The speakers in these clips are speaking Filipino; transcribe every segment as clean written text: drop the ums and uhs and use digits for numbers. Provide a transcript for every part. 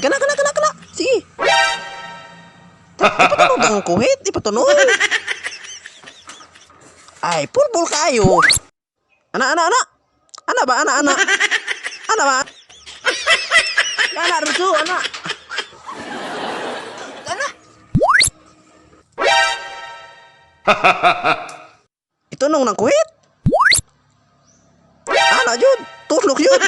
Kana. Sige. Ipatunog ang kuhit. Ipatunog. Ay, pulbol kayo. Ana. Ana ba? Ana ba? Ana, Rusu, ana. Ana. Itunong ng kuhit. Ana, yun. Tulok yun.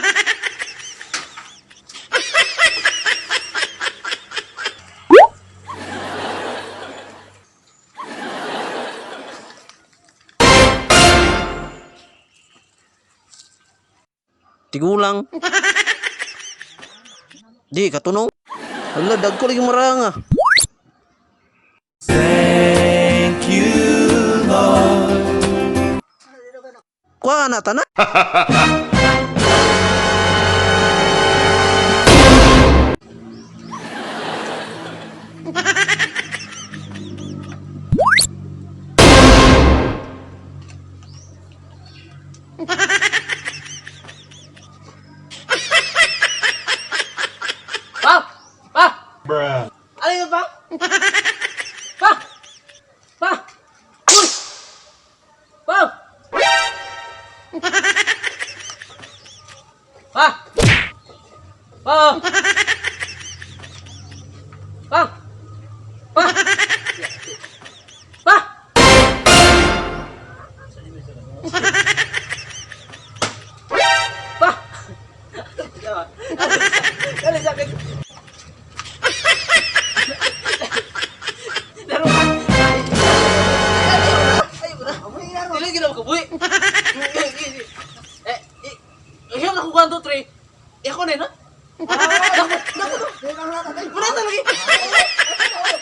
Tigulang. Di, katunong. Hala, dagko lagi maranga. Thank you, Lord. Kuha na, tana. Bruh. Ano yun, pa? Pa! Uy! Pa! Pa! Pa! Pa! Pa! Pa! Pa! Kali sakit. Ayun ako 1, 2, 3. Ako na yun, ha? Muna lagi.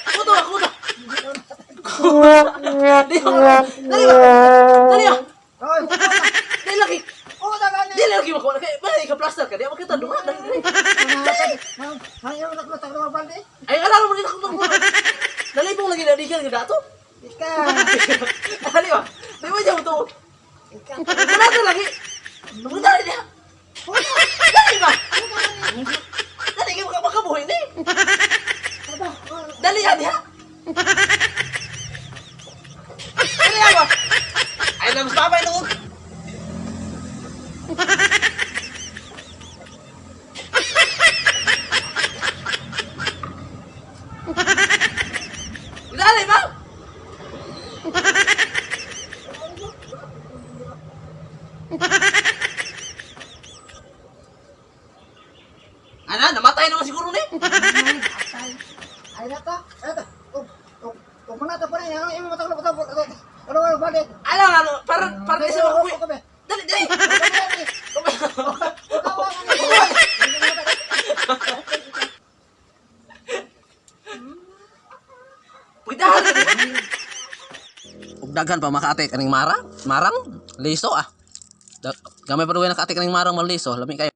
Kuto. Dali ba? Dali lagi. Dali lagi makuha. Balik ka plaster ka. Di ako kita doon. Ay, alala mo din ako doon. Dali pong lagi nadigan ka dato. Dali ba? Dali ba dyan mo to? Muna lagi. Dali niya. Dali ba? Dali ka makabuhay na eh. Dali yan niya. Dali yan ba? Ay, namas babay noon. Dali ba? Ana, namatay naman siguro ni. Ay nata. Kung mana ta pa rin, yung mata ko ano balik. Ano, para sa ako. Dali. Pagdahan. Ugdagan pa makaatik kaning marang, liso ah. Gamay pa duwa nakaatik kaning marang maliso, lami kayo.